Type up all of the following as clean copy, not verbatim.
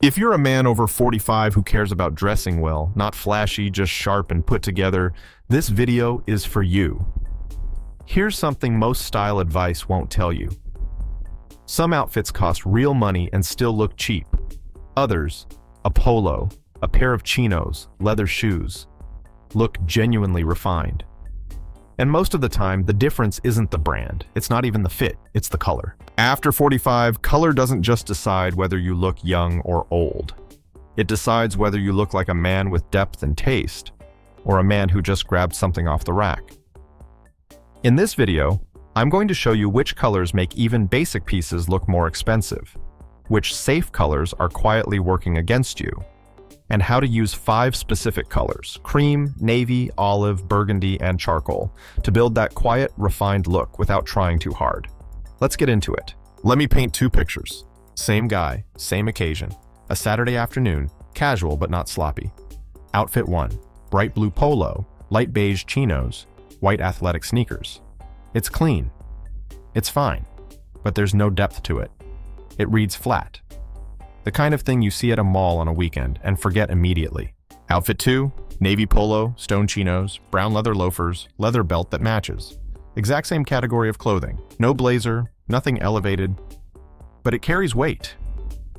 If you're a man over 45 who cares about dressing well, not flashy, just sharp and put together, this video is for you. Here's something most style advice won't tell you. Some outfits cost real money and still look cheap. Others, a polo, a pair of chinos, leather shoes, look genuinely refined. And most of the time, the difference isn't the brand. It's not even the fit, it's the color. After 45, color doesn't just decide whether you look young or old. It decides whether you look like a man with depth and taste, or a man who just grabbed something off the rack. In this video, I'm going to show you which colors make even basic pieces look more expensive, which safe colors are quietly working against you, and how to use 5 specific colors, cream, navy, olive, burgundy, and charcoal, to build that quiet, refined look without trying too hard. Let's get into it. Let me paint 2 pictures. Same guy, same occasion. A Saturday afternoon, casual but not sloppy. Outfit 1, bright blue polo, light beige chinos, white athletic sneakers. It's clean. It's fine, but there's no depth to it. It reads flat. The kind of thing you see at a mall on a weekend and forget immediately. Outfit 2, navy polo, stone chinos, brown leather loafers, leather belt that matches. Exact same category of clothing. No blazer, nothing elevated, but it carries weight.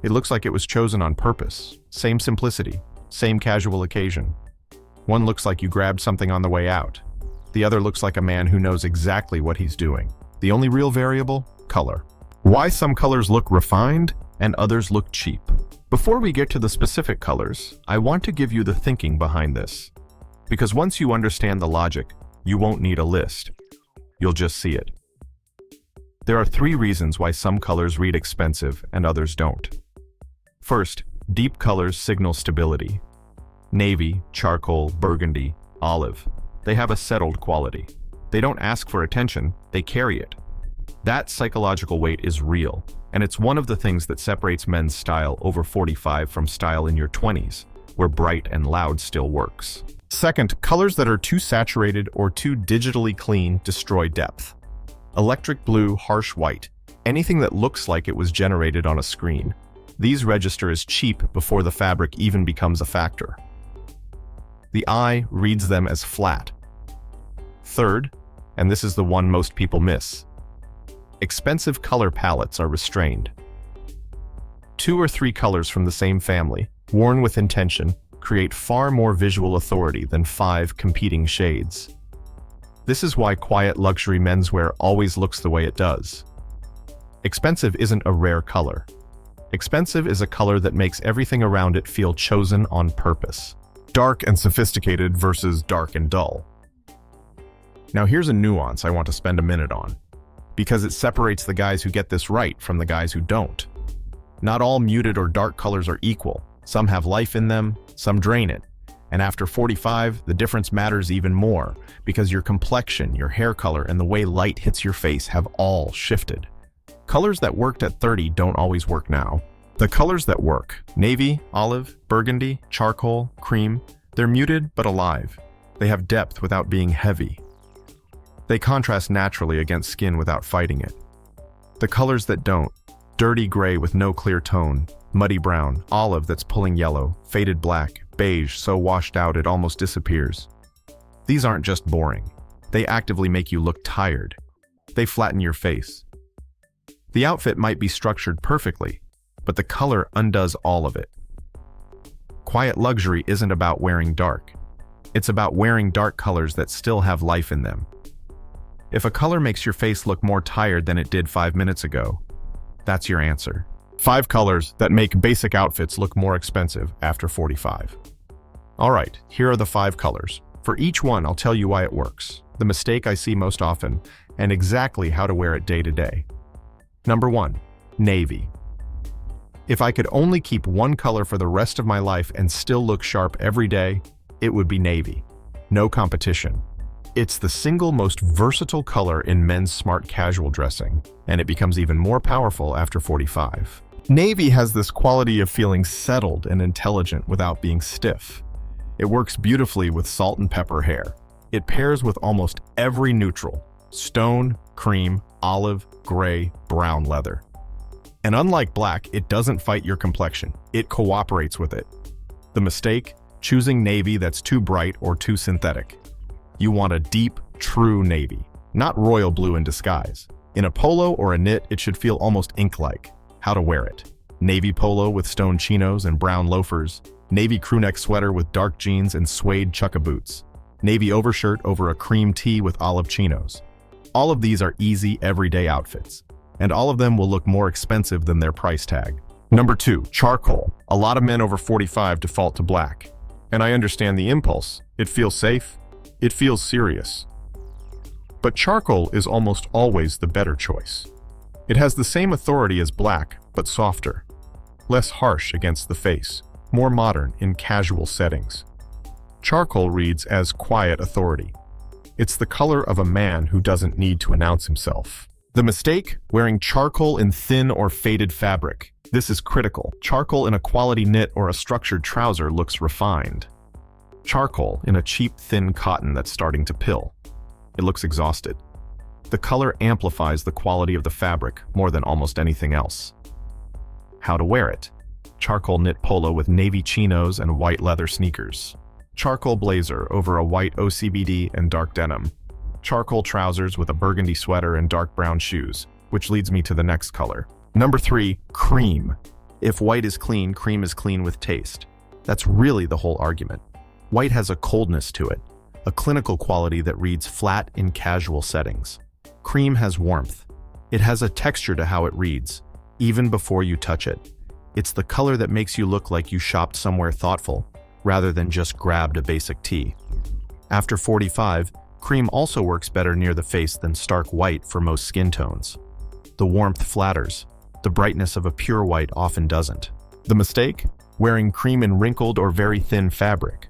It looks like it was chosen on purpose. Same simplicity, same casual occasion. One looks like you grabbed something on the way out. The other looks like a man who knows exactly what he's doing. The only real variable? Color. Why some colors look refined and others look cheap. Before we get to the specific colors, I want to give you the thinking behind this. Because once you understand the logic, you won't need a list. You'll just see it. There are 3 reasons why some colors read expensive and others don't. First, deep colors signal stability. Navy, charcoal, burgundy, olive. They have a settled quality. They don't ask for attention, they carry it. That psychological weight is real, and it's one of the things that separates men's style over 45 from style in your 20s, where bright and loud still works. Second, colors that are too saturated or too digitally clean destroy depth. Electric blue, harsh white, anything that looks like it was generated on a screen. These register as cheap before the fabric even becomes a factor. The eye reads them as flat. Third, and this is the one most people miss, expensive color palettes are restrained. 2 or 3 colors from the same family, worn with intention, create far more visual authority than 5 competing shades. This is why quiet luxury menswear always looks the way it does. Expensive isn't a rare color. Expensive is a color that makes everything around it feel chosen on purpose. Dark and sophisticated versus dark and dull. Now here's a nuance I want to spend a minute on, because it separates the guys who get this right from the guys who don't. Not all muted or dark colors are equal. Some have life in them, some drain it. And after 45, the difference matters even more, because your complexion, your hair color, and the way light hits your face have all shifted. Colors that worked at 30 don't always work now. The colors that work, navy, olive, burgundy, charcoal, cream, they're muted but alive. They have depth without being heavy. They contrast naturally against skin without fighting it. The colors that don't, dirty gray with no clear tone, muddy brown, olive that's pulling yellow, faded black, beige so washed out it almost disappears. These aren't just boring. They actively make you look tired. They flatten your face. The outfit might be structured perfectly, but the color undoes all of it. Quiet luxury isn't about wearing dark. It's about wearing dark colors that still have life in them. If a color makes your face look more tired than it did 5 minutes ago, that's your answer. 5 colors that make basic outfits look more expensive after 45. All right, here are the 5 colors. For each one, I'll tell you why it works, the mistake I see most often, and exactly how to wear it day to day. Number 1, navy. If I could only keep one color for the rest of my life and still look sharp every day, it would be navy. No competition. It's the single most versatile color in men's smart casual dressing, and it becomes even more powerful after 45. Navy has this quality of feeling settled and intelligent without being stiff. It works beautifully with salt and pepper hair. It pairs with almost every neutral: stone, cream, olive, gray, brown leather. And unlike black, it doesn't fight your complexion. It cooperates with it. The mistake? Choosing navy that's too bright or too synthetic. You want a deep, true navy, not royal blue in disguise. In a polo or a knit, it should feel almost ink-like. How to wear it. Navy polo with stone chinos and brown loafers. Navy crewneck sweater with dark jeans and suede chukka boots. Navy overshirt over a cream tee with olive chinos. All of these are easy, everyday outfits, and all of them will look more expensive than their price tag. Number 2, charcoal. A lot of men over 45 default to black. And I understand the impulse. It feels safe. It feels serious. But charcoal is almost always the better choice. It has the same authority as black, but softer. Less harsh against the face. More modern in casual settings. Charcoal reads as quiet authority. It's the color of a man who doesn't need to announce himself. The mistake? Wearing charcoal in thin or faded fabric. This is critical. Charcoal in a quality knit or a structured trouser looks refined. Charcoal in a cheap, thin cotton that's starting to pill. It looks exhausted. The color amplifies the quality of the fabric more than almost anything else. How to wear it. Charcoal knit polo with navy chinos and white leather sneakers. Charcoal blazer over a white OCBD and dark denim. Charcoal trousers with a burgundy sweater and dark brown shoes, which leads me to the next color. Number 3, cream. If white is clean, cream is clean with taste. That's really the whole argument. White has a coldness to it, a clinical quality that reads flat in casual settings. Cream has warmth. It has a texture to how it reads, even before you touch it. It's the color that makes you look like you shopped somewhere thoughtful, rather than just grabbed a basic tee. After 45, cream also works better near the face than stark white for most skin tones. The warmth flatters. The brightness of a pure white often doesn't. The mistake? Wearing cream in wrinkled or very thin fabric.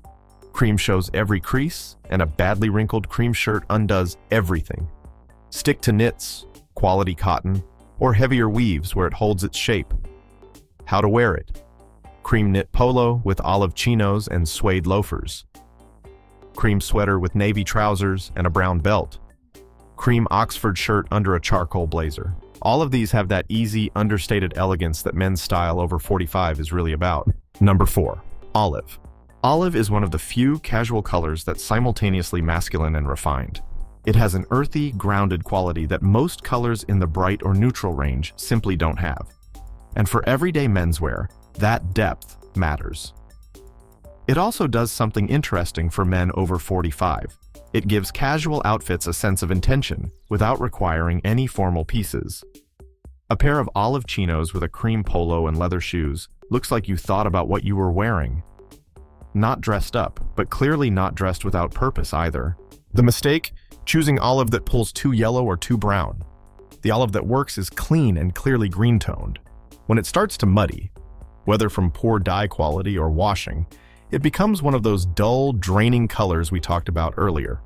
Cream shows every crease, and a badly wrinkled cream shirt undoes everything. Stick to knits, quality cotton, or heavier weaves where it holds its shape. How to wear it. Cream knit polo with olive chinos and suede loafers. Cream sweater with navy trousers and a brown belt. Cream Oxford shirt under a charcoal blazer. All of these have that easy, understated elegance that men's style over 45 is really about. Number 4, olive. Olive is one of the few casual colors that's simultaneously masculine and refined. It has an earthy, grounded quality that most colors in the bright or neutral range simply don't have. And for everyday menswear, that depth matters. It also does something interesting for men over 45. It gives casual outfits a sense of intention without requiring any formal pieces. A pair of olive chinos with a cream polo and leather shoes looks like you thought about what you were wearing. Not dressed up, but clearly not dressed without purpose either. The mistake? Choosing olive that pulls too yellow or too brown. The olive that works is clean and clearly green-toned. When it starts to muddy, whether from poor dye quality or washing, it becomes one of those dull, draining colors we talked about earlier.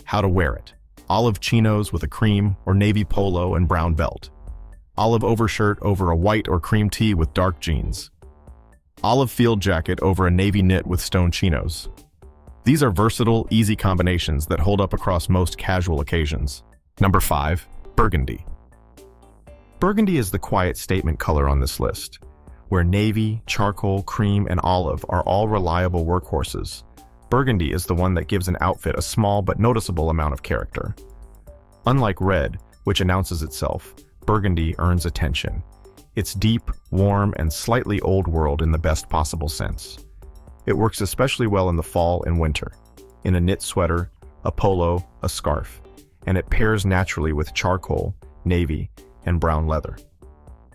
How to wear it. Olive chinos with a cream or navy polo and brown belt. Olive overshirt over a white or cream tee with dark jeans. Olive field jacket over a navy knit with stone chinos. These are versatile, easy combinations that hold up across most casual occasions. Number 5, burgundy. Burgundy is the quiet statement color on this list, where navy, charcoal, cream, and olive are all reliable workhorses. Burgundy is the one that gives an outfit a small but noticeable amount of character. Unlike red, which announces itself, burgundy earns attention. It's deep, warm, and slightly old world in the best possible sense. It works especially well in the fall and winter, in a knit sweater, a polo, a scarf, and it pairs naturally with charcoal, navy, and brown leather.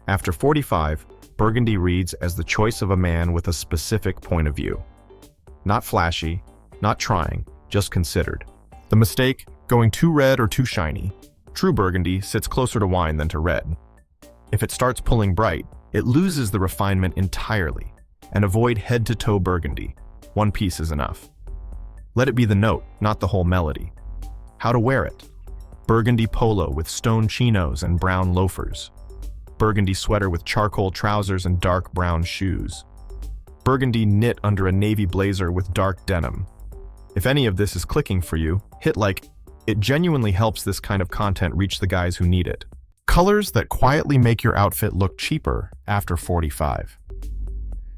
After 45, burgundy reads as the choice of a man with a specific point of view. Not flashy, not trying, just considered. The mistake? Going too red or too shiny. True burgundy sits closer to wine than to red. If it starts pulling bright, it loses the refinement entirely. And avoid head-to-toe burgundy. One piece is enough. Let it be the note, not the whole melody. How to wear it. Burgundy polo with stone chinos and brown loafers. Burgundy sweater with charcoal trousers and dark brown shoes. Burgundy knit under a navy blazer with dark denim. If any of this is clicking for you, hit like. It genuinely helps this kind of content reach the guys who need it. Colors that quietly make your outfit look cheaper after 45.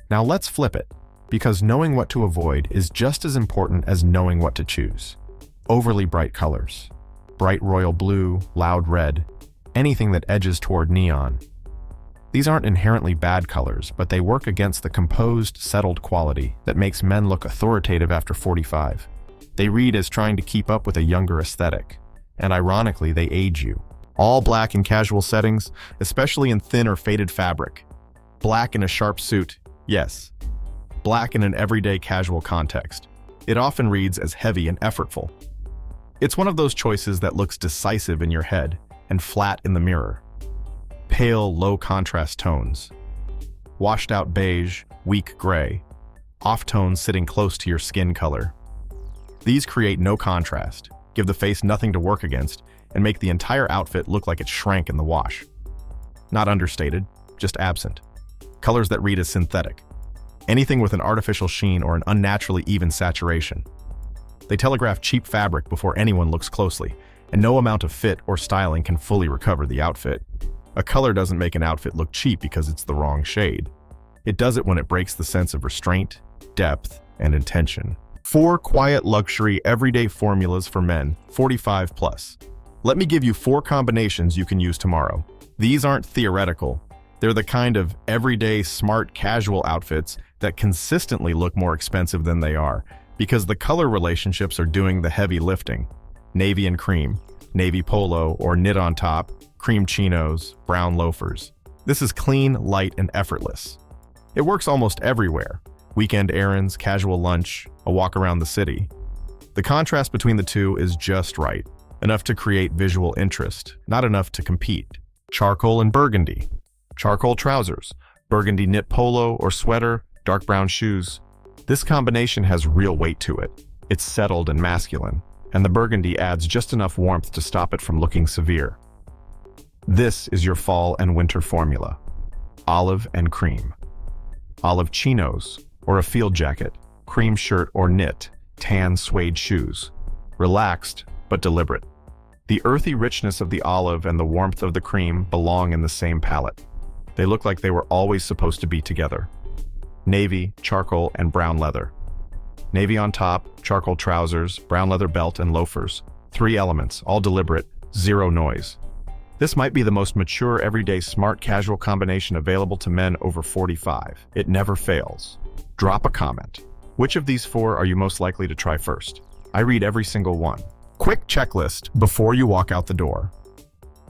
Now let's flip it, because knowing what to avoid is just as important as knowing what to choose. Overly bright colors. Bright royal blue, loud red, anything that edges toward neon. These aren't inherently bad colors, but they work against the composed, settled quality that makes men look authoritative after 45. They read as trying to keep up with a younger aesthetic, and ironically, they age you. All black in casual settings, especially in thin or faded fabric. Black in a sharp suit, yes. Black in an everyday casual context. It often reads as heavy and effortful. It's one of those choices that looks decisive in your head and flat in the mirror. Pale, low-contrast tones. Washed-out beige, weak gray. Off-tones sitting close to your skin color. These create no contrast, give the face nothing to work against, and make the entire outfit look like it shrank in the wash. Not understated, just absent. Colors that read as synthetic. Anything with an artificial sheen or an unnaturally even saturation. They telegraph cheap fabric before anyone looks closely, and no amount of fit or styling can fully recover the outfit. A color doesn't make an outfit look cheap because it's the wrong shade. It does it when it breaks the sense of restraint, depth, and intention. 4 quiet luxury everyday formulas for men, 45 plus. Let me give you 4 combinations you can use tomorrow. These aren't theoretical. They're the kind of everyday, smart, casual outfits that consistently look more expensive than they are, because the color relationships are doing the heavy lifting. Navy and cream, navy polo or knit on top, cream chinos, brown loafers. This is clean, light, and effortless. It works almost everywhere. Weekend errands, casual lunch, a walk around the city. The contrast between the two is just right. Enough to create visual interest, not enough to compete. Charcoal and burgundy. Charcoal trousers, burgundy knit polo or sweater, dark brown shoes. This combination has real weight to it. It's settled and masculine, and the burgundy adds just enough warmth to stop it from looking severe. This is your fall and winter formula. Olive and cream. Olive chinos, or a field jacket, cream shirt or knit, tan suede shoes. Relaxed, but deliberate. The earthy richness of the olive and the warmth of the cream belong in the same palette. They look like they were always supposed to be together. Navy, charcoal, and brown leather. Navy on top, charcoal trousers, brown leather belt, and loafers. 3 elements, all deliberate, zero noise. This might be the most mature, everyday, smart, casual combination available to men over 45. It never fails. Drop a comment. Which of these 4 are you most likely to try first? I read every single one. Quick checklist before you walk out the door.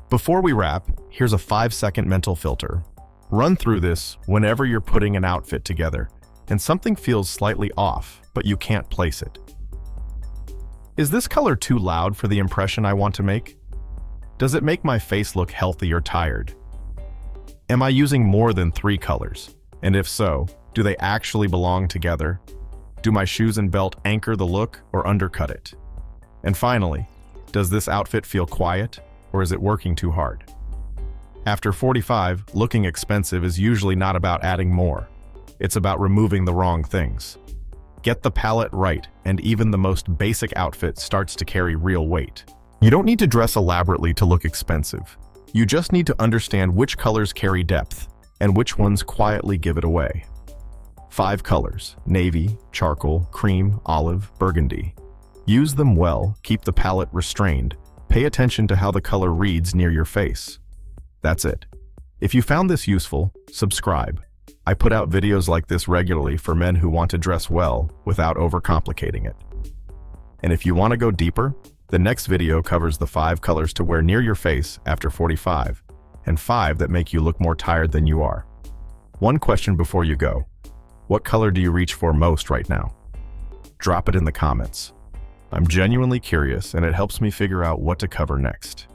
Before we wrap, here's a 5-second mental filter. Run through this whenever you're putting an outfit together, and something feels slightly off, but you can't place it. Is this color too loud for the impression I want to make? Does it make my face look healthy or tired? Am I using more than 3 colors? And if so, do they actually belong together? Do my shoes and belt anchor the look or undercut it? And finally, does this outfit feel quiet, or is it working too hard? After 45, looking expensive is usually not about adding more. It's about removing the wrong things. Get the palette right, and even the most basic outfit starts to carry real weight. You don't need to dress elaborately to look expensive. You just need to understand which colors carry depth, and which ones quietly give it away. 5 colors: navy, charcoal, cream, olive, burgundy. Use them well, keep the palette restrained, pay attention to how the color reads near your face. That's it. If you found this useful, subscribe. I put out videos like this regularly for men who want to dress well without overcomplicating it. And if you want to go deeper, the next video covers the 5 colors to wear near your face after 45, and 5 that make you look more tired than you are. One question before you go: what color do you reach for most right now? Drop it in the comments. I'm genuinely curious, and it helps me figure out what to cover next.